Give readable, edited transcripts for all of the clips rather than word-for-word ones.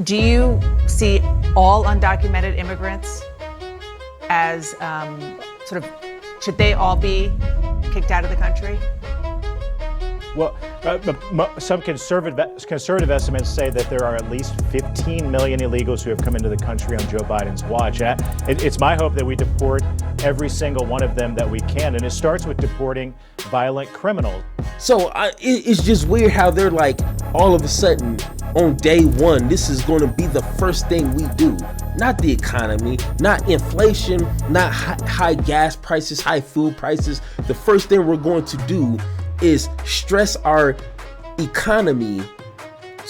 Do you see all undocumented immigrants as sort of, should they all be kicked out of the country? Well, some conservative estimates say that there are at least 15 million illegals who have come into the country on Joe Biden's watch. It's my hope that we deport every single one of them that we can. And it starts with deporting violent criminals. So it's just weird how they're like, all of a sudden, on day one, this is going to be the first thing we do. Not the economy, not inflation, not high gas prices, high food prices. The first thing we're going to do is stress our economy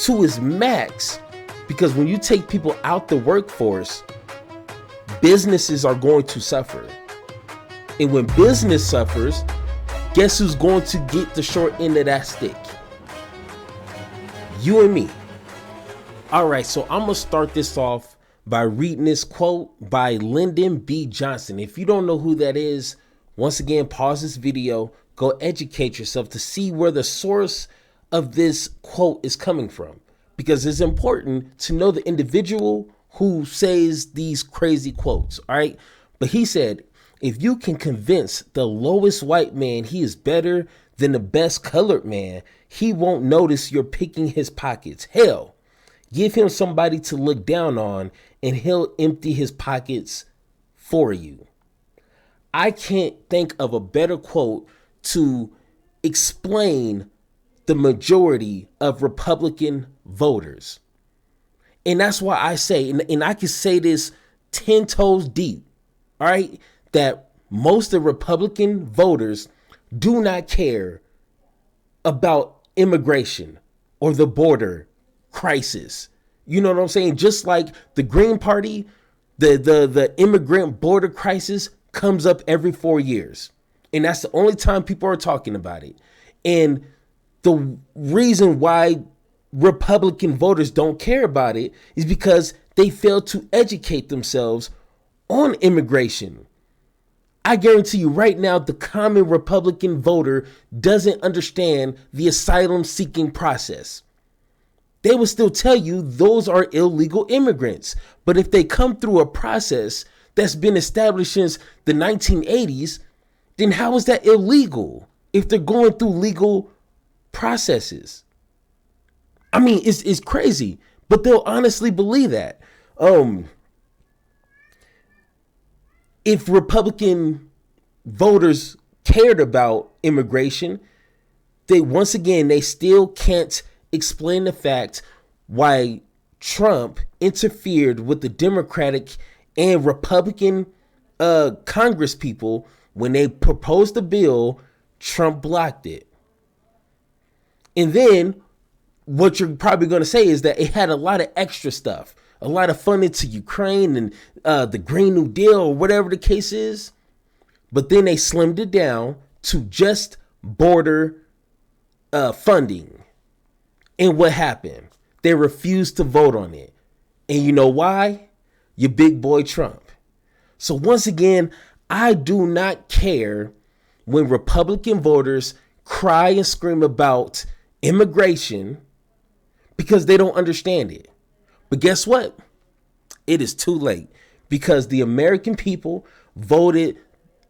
to its max, because when you take people out the workforce, businesses are going to suffer. And when business suffers, guess who's going to get the short end of that stick? You and me. All right, so I'm gonna start this off by reading this quote by Lyndon B. Johnson. If you don't know who that is, once again, pause this video, go educate yourself to see where the source of this quote is coming from, because it's important to know the individual who says these crazy quotes. All right, but he said, if you can convince the lowest white man he is better than the best colored man, he won't notice you're picking his pockets. Hell, give him somebody to look down on and he'll empty his pockets for you. I can't think of a better quote to explain the majority of Republican voters. And that's why I say, and I can say this 10 toes deep, all right, that most of Republican voters do not care about immigration or the border crisis. You know what I'm saying? Just like the Green Party, the immigrant border crisis comes up every 4 years. And that's the only time people are talking about it. And the reason why Republican voters don't care about it is because they fail to educate themselves on immigration. I guarantee you right now, the common Republican voter doesn't understand the asylum seeking process. They will still tell you those are illegal immigrants. But if they come through a process that's been established since the 1980s, then how is that illegal if they're going through legal processes? I mean, it's crazy, but they'll honestly believe that. If Republican voters cared about immigration, they still can't explain the fact why Trump interfered with the Democratic and Republican Congress people. When they proposed the bill, Trump blocked it. And then what you're probably going to say is that it had a lot of extra stuff, a lot of funding to Ukraine and the Green New Deal or whatever the case is. But then they slimmed it down to just border funding. And what happened? They refused to vote on it. And you know why? Your big boy Trump. So once again, I do not care when Republican voters cry and scream about immigration because they don't understand it. But guess what? It is too late, because the American people voted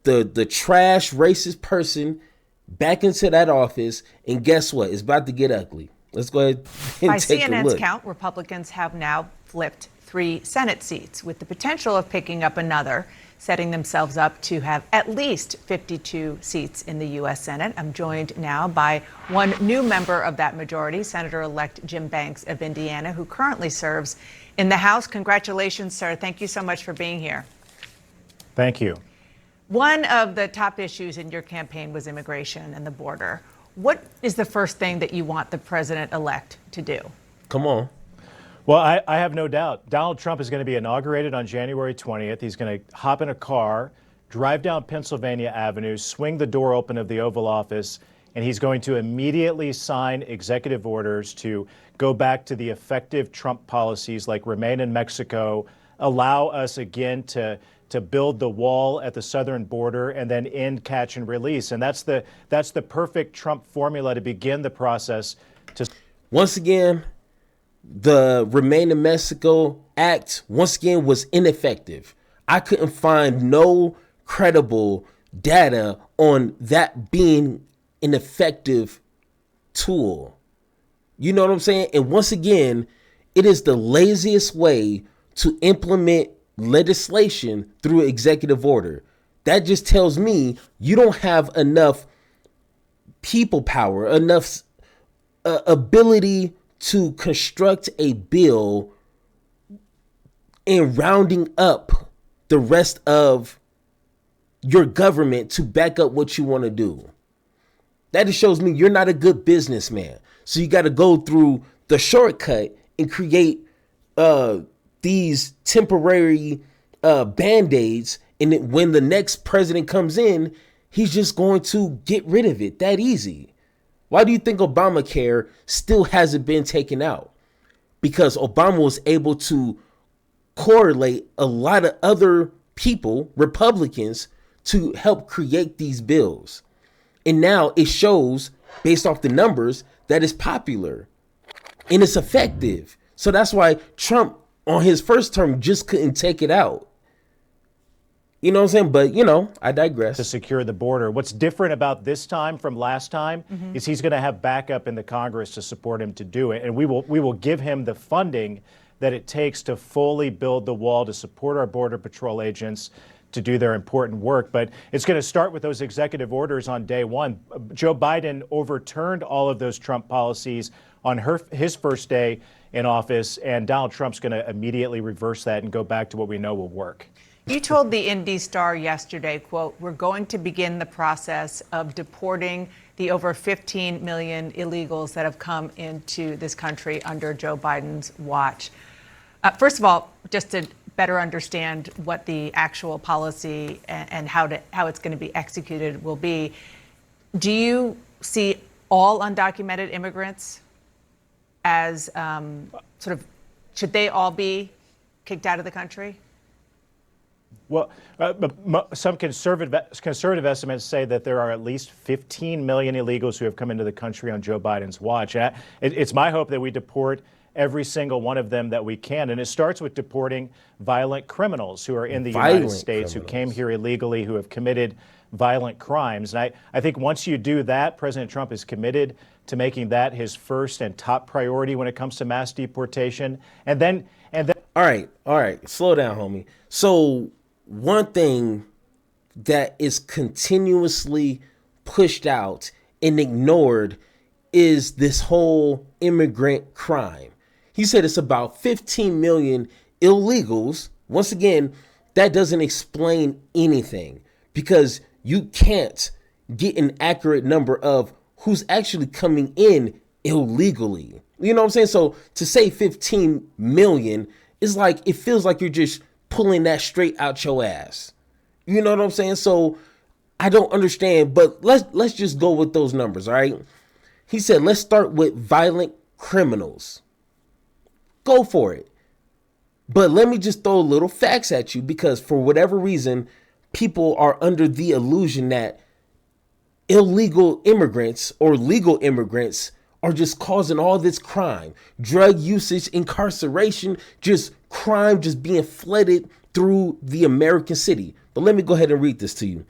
the trash racist person back into that office. And guess what? It's about to get ugly. Let's go ahead and By take a CNN's look. count, Republicans have now flipped 3 Senate seats, with the potential of picking up another, setting themselves up to have at least 52 seats in the U.S. Senate. I'm joined now by one new member of that majority, Senator-elect Jim Banks of Indiana, who currently serves in the House. Congratulations, sir. Thank you so much for being here. Thank you. One of the top issues in your campaign was immigration and the border. What is the first thing that you want the president-elect to do? Come on. Well, I have no doubt. Donald Trump is going to be inaugurated on January 20th. He's going to hop in a car, drive down Pennsylvania Avenue, swing the door open of the Oval Office, and he's going to immediately sign executive orders to go back to the effective Trump policies like remain in Mexico, allow us again to build the wall at the southern border, and then end catch and release. And that's the perfect Trump formula to begin the process to. Once again, the Remain in Mexico Act, once again, was ineffective. I couldn't find no credible data on that being an effective tool. You know what I'm saying? And once again, it is the laziest way to implement legislation through executive order. That just tells me you don't have enough people power, enough ability to construct a bill and rounding up the rest of your government to back up what you want to do. That just shows me you're not a good businessman. So you got to go through the shortcut and create these temporary band-aids. And then when the next president comes in, he's just going to get rid of it that easy. Why do you think Obamacare still hasn't been taken out? Because Obama was able to correlate a lot of other people, Republicans, to help create these bills. And now it shows, based off the numbers, that it's popular and it's effective. So that's why Trump, on his first term, just couldn't take it out. You know what I'm saying? But, you know, I digress. To secure the border. What's different about this time from last time is he's going to have backup in the Congress to support him to do it. And we will give him the funding that it takes to fully build the wall, to support our Border Patrol agents to do their important work. But it's going to start with those executive orders on day one. Joe Biden overturned all of those Trump policies on his first day in office, and Donald Trump's going to immediately reverse that and go back to what we know will work. You told the Indy Star yesterday, quote, "We're going to begin the process of deporting the over 15 million illegals that have come into this country under Joe Biden's watch." First of all, just to better understand what the actual policy and how it's going to be executed will be, do you see all undocumented immigrants as sort of, should they all be kicked out of the country? Well, some conservative estimates say that there are at least 15 million illegals who have come into the country on Joe Biden's watch. It's my hope that we deport every single one of them that we can. And it starts with deporting violent criminals who are in the United States, who came here illegally, who have committed violent crimes. And I think once you do that, President Trump is committed to making that his first and top priority when it comes to mass deportation. And then. All right. Slow down, homie. So one thing that is continuously pushed out and ignored is this whole immigrant crime. He said it's about 15 million illegals. Once again, that doesn't explain anything, because you can't get an accurate number of who's actually coming in illegally. You know what I'm saying? So to say 15 million is like, it feels like you're just pulling that straight out your ass. You know what I'm saying? So I don't understand, but let's just go with those numbers, all right? He said, let's start with violent criminals. Go for it. But let me just throw a little facts at you, because for whatever reason, people are under the illusion that illegal immigrants or legal immigrants are just causing all this crime, drug usage, incarceration, just crime just being flooded through the American city. But let me go ahead and read this to you.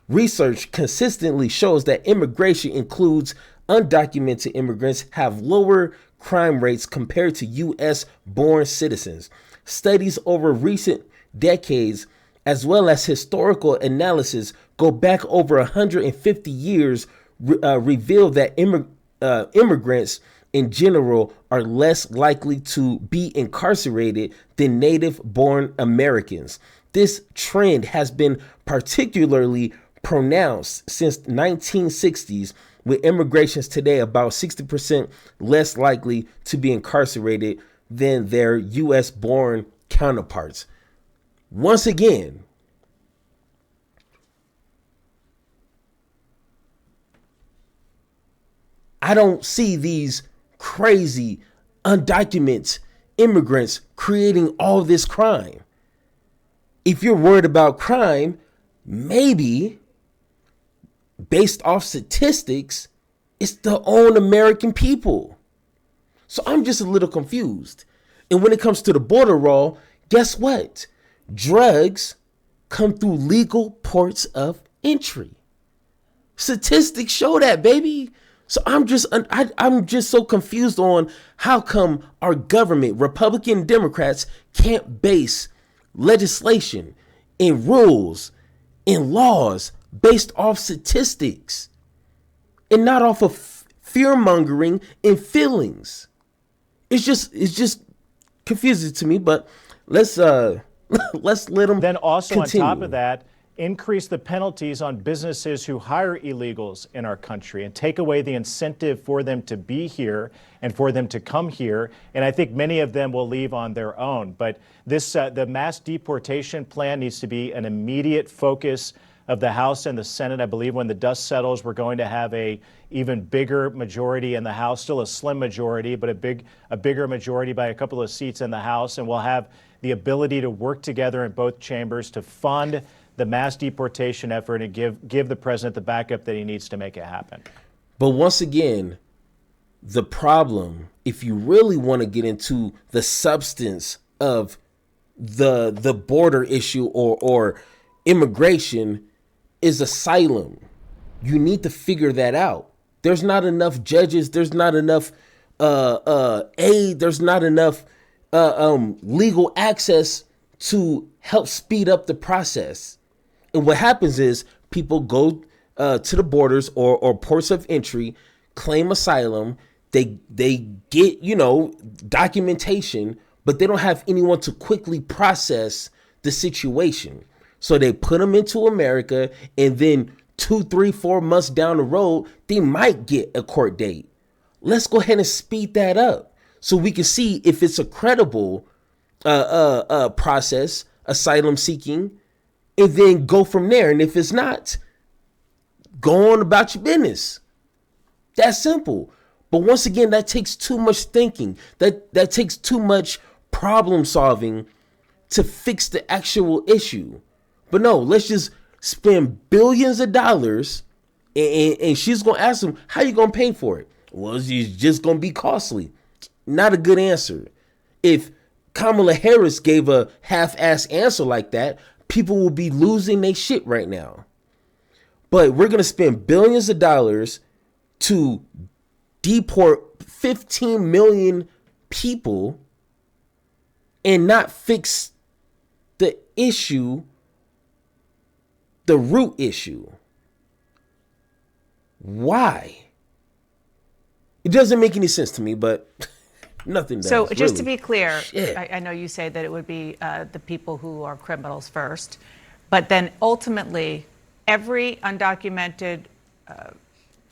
Research consistently shows that immigration includes undocumented immigrants have lower crime rates compared to U.S. born citizens. Studies over recent decades, as well as historical analysis, go back over 150 years, reveal that immigrants in general are less likely to be incarcerated than native-born Americans. This trend has been particularly pronounced since 1960s, with immigrations today about 60% less likely to be incarcerated than their U.S.-born counterparts. Once again, I don't see these crazy undocumented immigrants creating all this crime. If you're worried about crime, maybe based off statistics, it's the own American people. So I'm just a little confused. And when it comes to the border wall, guess what? Drugs come through legal ports of entry. Statistics show that, baby. So I'm just so confused on how come our government, Republican Democrats, can't base legislation and rules and laws based off statistics and not off of fear mongering and feelings. It's just confusing to me. But let's let them. Then also continue. on top of that, increase the penalties on businesses who hire illegals in our country and take away the incentive for them to be here and for them to come here. And I think many of them will leave on their own. But this the mass deportation plan needs to be an immediate focus of the House and the Senate. I believe when the dust settles, we're going to have a even bigger majority in the House, still a slim majority, but a bigger majority by a couple of seats in the House. And we'll have the ability to work together in both chambers to fund the mass deportation effort and give the president the backup that he needs to make it happen. But once again, the problem, if you really want to get into the substance of the border issue or immigration, is asylum. You need to figure that out. There's not enough judges. There's not enough aid. There's not enough legal access to help speed up the process. And what happens is people go to the borders or ports of entry, claim asylum. They get, documentation, but they don't have anyone to quickly process the situation. So they put them into America, and then 2, 3, 4 months down the road, they might get a court date. Let's go ahead and speed that up so we can see if it's a credible process, asylum seeking, and then go from there. And if it's not, go on about your business. That's simple. But once again, that takes too much thinking. That takes too much problem solving to fix the actual issue. But no, let's just spend billions of dollars, and she's going to ask them, how you going to pay for it? Well, it's just going to be costly. Not a good answer. If Kamala Harris gave a half-ass answer like that, people will be losing their shit right now. But we're going to spend billions of dollars to deport 15 million people and not fix the issue, the root issue. Why? It doesn't make any sense to me, but nothing does. So just to really. be clear, Shit. I know you say that it would be the people who are criminals first, but then ultimately every undocumented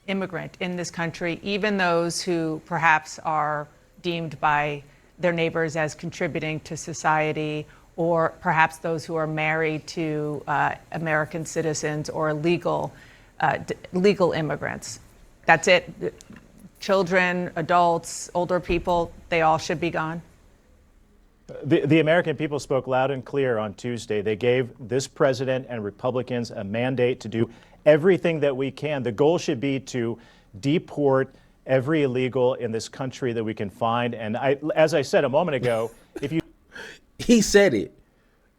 immigrant in this country, even those who perhaps are deemed by their neighbors as contributing to society, or perhaps those who are married to American citizens or legal immigrants. That's it. Children, adults, older people, they all should be gone. The American people spoke loud and clear on Tuesday. They gave this president and Republicans a mandate to do everything that we can. The goal should be to deport every illegal in this country that we can find. And as I said a moment ago, if you He said it.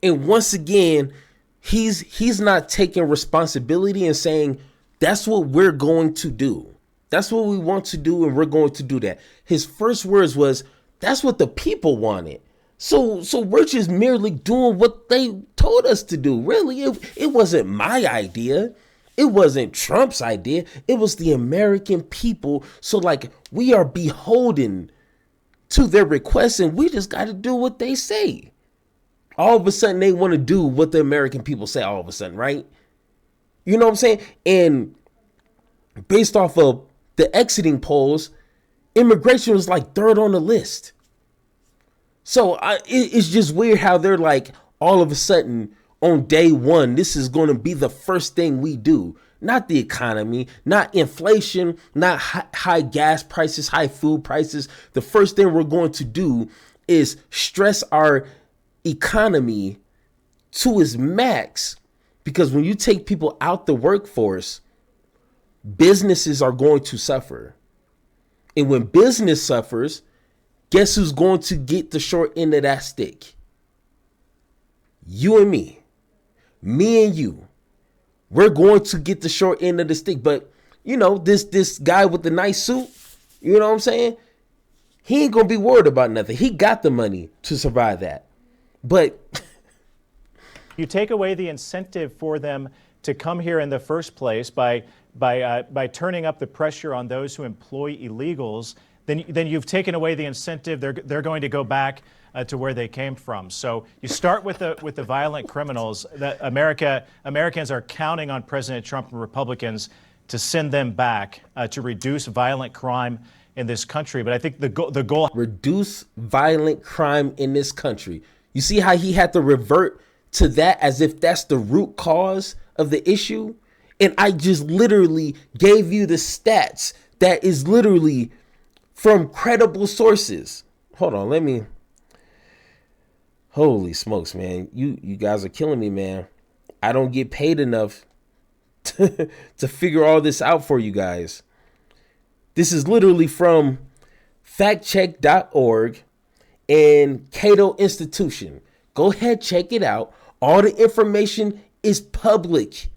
And once again, he's not taking responsibility and saying, that's what we're going to do. That's what we want to do, and we're going to do that. His first words was, that's what the people wanted. So we're just merely doing what they told us to do. Really, it wasn't my idea. It wasn't Trump's idea. It was the American people. So we are beholden to their requests, and we just got to do what they say. All of a sudden, they want to do what the American people say all of a sudden, right? You know what I'm saying? And based off of the exiting polls, immigration was third on the list. So it's just weird how they're all of a sudden on day one, this is going to be the first thing we do. Not the economy, not inflation, not high gas prices, high food prices. The first thing we're going to do is stress our economy to its max, because when you take people out the workforce, businesses are going to suffer. And when business suffers, Guess who's going to get the short end of that stick? You and me. Me and you. We're going to get the short end of the stick. But, you know, this guy with the nice suit, you know what I'm saying? He ain't going to be worried about nothing. He got the money to survive that. But you take away the incentive for them to come here in the first place by turning up the pressure on those who employ illegals, then you've taken away the incentive. They're going to go back to where they came from. So you start with the violent criminals. That Americans are counting on President Trump and Republicans to send them back to reduce violent crime in this country. But I think the goal reduce violent crime in this country. You see how he had to revert to that as if that's the root cause of the issue? And I just literally gave you the stats that is literally from credible sources. Hold on, holy smokes, man. You guys are killing me, man. I don't get paid enough to figure all this out for you guys. This is literally from factcheck.org and Cato Institution. Go ahead, check it out. All the information is public.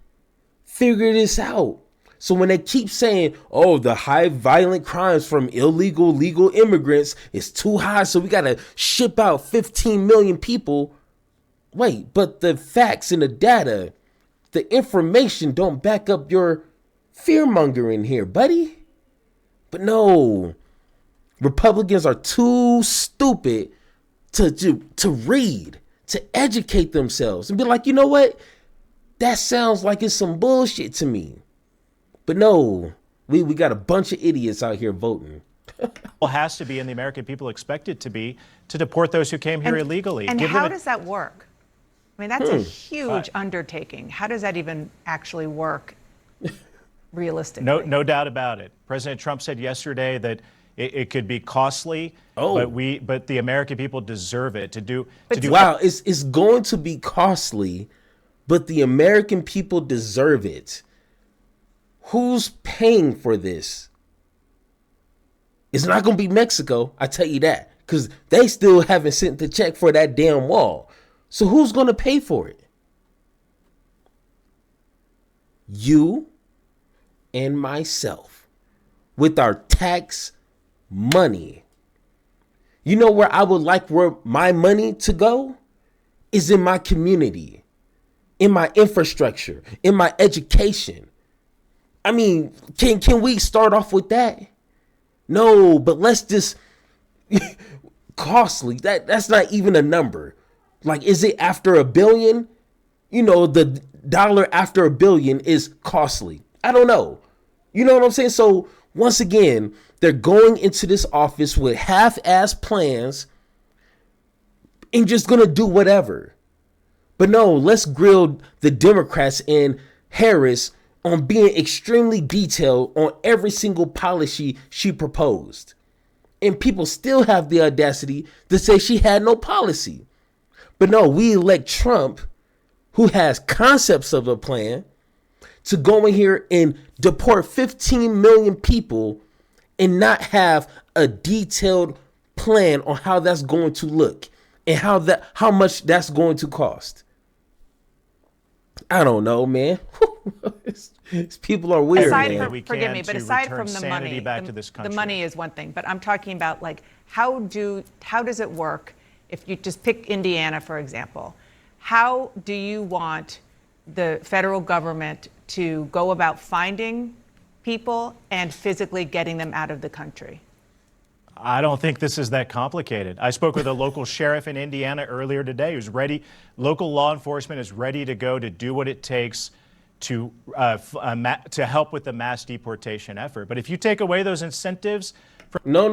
Figure this out. So when they keep saying, oh, the high violent crimes from legal immigrants is too high, so we got to ship out 15 million people. Wait, but the facts and the data, the information don't back up your fear mongering here, buddy. But no, Republicans are too stupid to read, to educate themselves and be like, you know what? That sounds like it's some bullshit to me. But no, we got a bunch of idiots out here voting. has to be, and the American people expect it to be, to deport those who came here illegally. And how does that work? I mean, that's a huge undertaking. How does that even actually work realistically? No doubt about it. President Trump said yesterday that it could be costly, but the American people deserve it to do. Wow, it's going to be costly, but the American people deserve it. Who's paying for this? It's not going to be Mexico, I tell you that, because they still haven't sent the check for that damn wall. So who's going to pay for it? You and myself, with our tax money. You know where I would like where my money to go? Is in my community, in my infrastructure, in my education. I mean, can we start off with that? No, but let's just costly. That's not even a number. Like, is it after $1 billion? You know, the dollar after $1 billion is costly. I don't know. You know what I'm saying? So once again, they're going into this office with half-ass plans and just going to do whatever. But no, let's grill the Democrats and Harris on being extremely detailed on every single policy she proposed. And people still have the audacity to say she had no policy. But no, we elect Trump, who has concepts of a plan, to go in here and deport 15 million people and not have a detailed plan on how that's going to look and how much that's going to cost. I don't know, man. These people are weird, man. Forgive me, but aside from the money, the money is one thing. But I'm talking about, like, how does it work? If you just pick Indiana, for example, how do you want the federal government to go about finding people and physically getting them out of the country? I don't think this is that complicated. I spoke with a local sheriff in Indiana earlier today who's ready. Local law enforcement is ready to go to do what it takes to help with the mass deportation effort. But if you take away those incentives... No.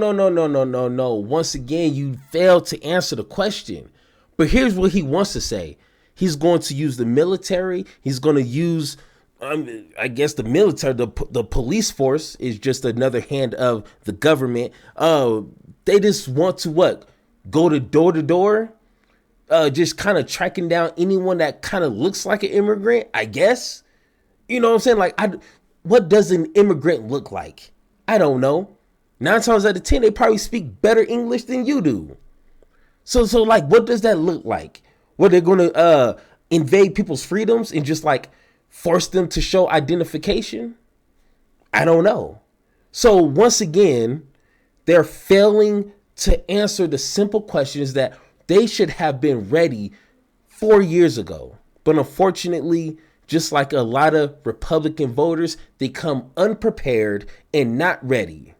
Once again, you failed to answer the question. But here's what he wants to say. He's going to use the military. He's going to use... I guess the military, the police force is just another hand of the government. They just want to go to door, just kind of tracking down anyone that kind of looks like an immigrant, I guess. You know what I'm saying? Like, what does an immigrant look like? I don't know. 9 times out of 10, they probably speak better English than you do. So like, what does that look like? Were they going to invade people's freedoms and just like force them to show identification? I don't know. So once again, they're failing to answer the simple questions that they should have been ready 4 years ago. But unfortunately, just like a lot of Republican voters, they come unprepared and not ready.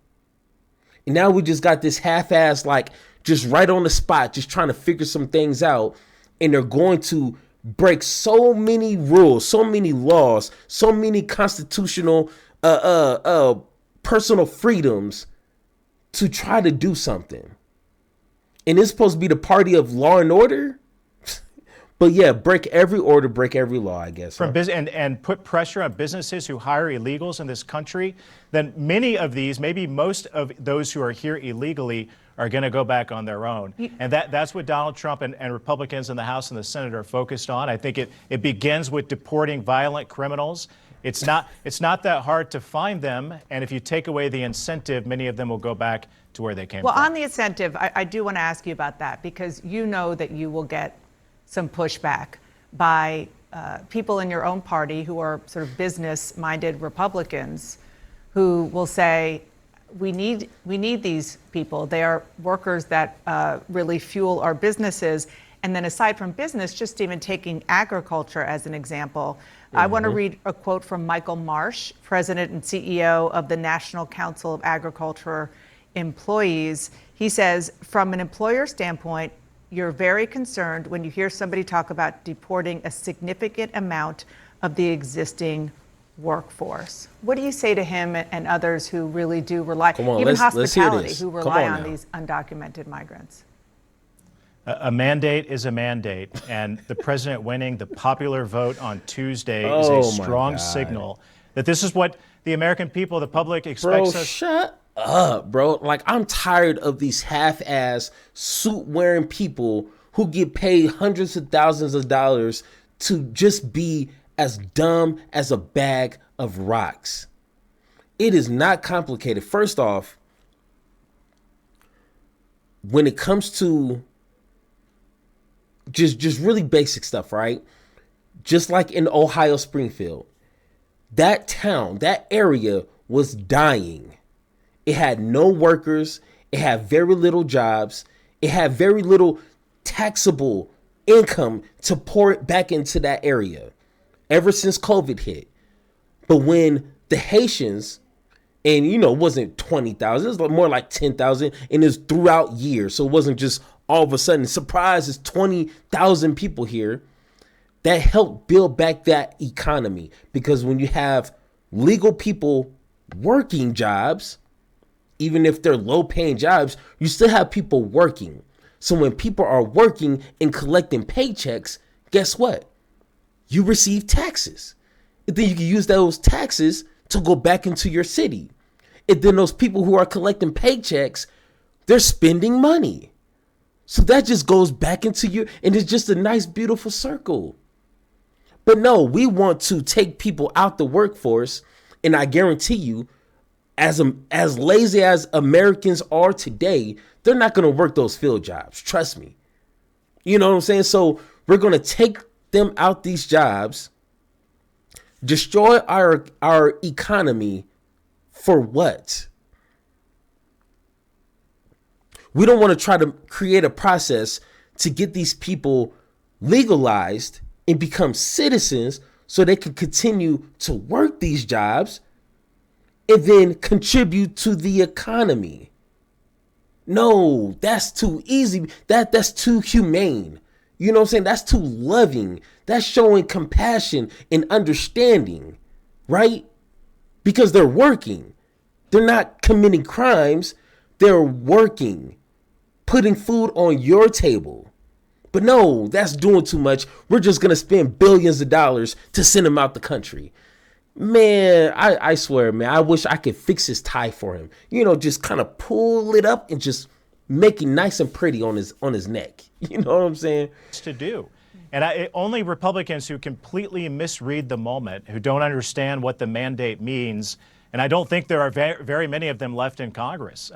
And now we just got this half-ass, like, just right on the spot, just trying to figure some things out. And they're going to break so many rules, so many laws, so many constitutional, personal freedoms to try to do something. And it's supposed to be the party of law and order. But yeah, break every order, break every law, I guess. From and put pressure on businesses who hire illegals in this country, then many of these, maybe most of those who are here illegally, are going to go back on their own. And that's what Donald Trump and Republicans in the House and the Senate are focused on. I think it begins with deporting violent criminals. It's not that hard to find them. And if you take away the incentive, many of them will go back to where they came from. Well, on the incentive, I do want to ask you about that, because you know that you will get some pushback by people in your own party who are sort of business-minded Republicans who will say, we need these people. They are workers that really fuel our businesses. And then aside from business, just even taking agriculture as an example, I want to read a quote from Michael Marsh, President and CEO of the National Council of Agriculture Employees. He says, from an employer standpoint, you're very concerned when you hear somebody talk about deporting a significant amount of the existing workforce. What do you say to him and others who really do rely, even hospitality, who rely on these undocumented migrants? A mandate is a mandate, and the president winning the popular vote on Tuesday is a strong signal that this is what the American people, the public, expects us. Shut up, bro. Like, I'm tired of these half-ass suit-wearing people who get paid hundreds of thousands of dollars to just be as dumb as a bag of rocks. It is not complicated. First off, when it comes to just really basic stuff, right? Just like in Ohio, Springfield, that town, that area was dying. It had no workers. It had very little jobs. It had very little taxable income to pour it back into that area ever since COVID hit. But when the Haitians, and it wasn't 20,000, it was more like 10,000, and it's throughout years. So it wasn't just all of a sudden, surprise, it's 20,000 people here. That helped build back that economy, because when you have legal people working jobs, even if they're low paying jobs, you still have people working. So when people are working and collecting paychecks, guess what? You receive taxes. And then you can use those taxes to go back into your city. And then those people who are collecting paychecks, they're spending money. So that just goes back into you, and it's just a nice, beautiful circle. But no, we want to take people out the workforce, and I guarantee you, as lazy as Americans are today, they're not going to work those field jobs. Trust me. You know what I'm saying? So we're going to take them out these jobs, destroy our economy for what? We don't want to try to create a process to get these people legalized and become citizens so they can continue to work these jobs and then contribute to the economy. No, that's too easy. That's too humane. You know what I'm saying? That's too loving. That's showing compassion and understanding, right? Because they're working. They're not committing crimes. They're working, putting food on your table. But no, that's doing too much. We're just going to spend billions of dollars to send them out the country. Man, I swear, man, I wish I could fix his tie for him. Just kind of pull it up and just make it nice and pretty on his neck. You know what I'm saying? To do. And only Republicans who completely misread the moment, who don't understand what the mandate means, And I don't think there are very many of them left in Congress.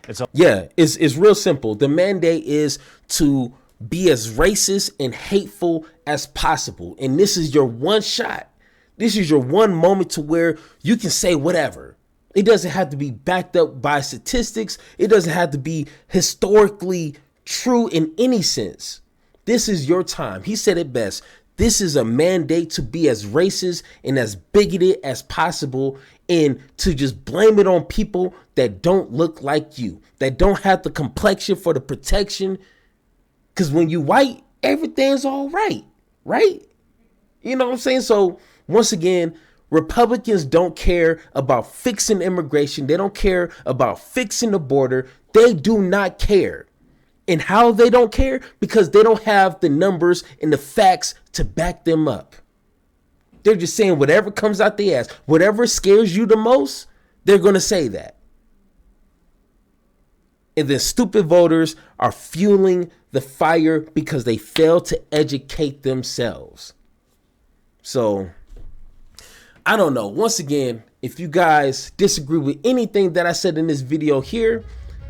It's real simple. The mandate is to be as racist and hateful as possible. And this is your one shot. This is your one moment to where you can say whatever. It doesn't have to be backed up by statistics. It doesn't have to be historically true in any sense. This is your time. He said it best. This is a mandate to be as racist and as bigoted as possible, and to just blame it on people that don't look like you, that don't have the complexion for the protection. Because when you white, everything's all right, right? You know what I'm saying? So once again, Republicans don't care about fixing immigration. They don't care about fixing the border. They do not care. And how they don't care? Because they don't have the numbers and the facts to back them up. They're just saying whatever comes out their ass, whatever scares you the most, they're going to say that. And then stupid voters are fueling the fire because they fail to educate themselves. So, I don't know. Once again, if you guys disagree with anything that I said in this video here,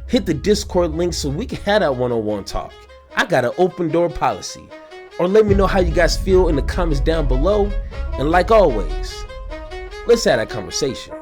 hit the Discord link so we can have that one-on-one talk. I got an open door policy. Or let me know how you guys feel in the comments down below. And like always, let's have that conversation.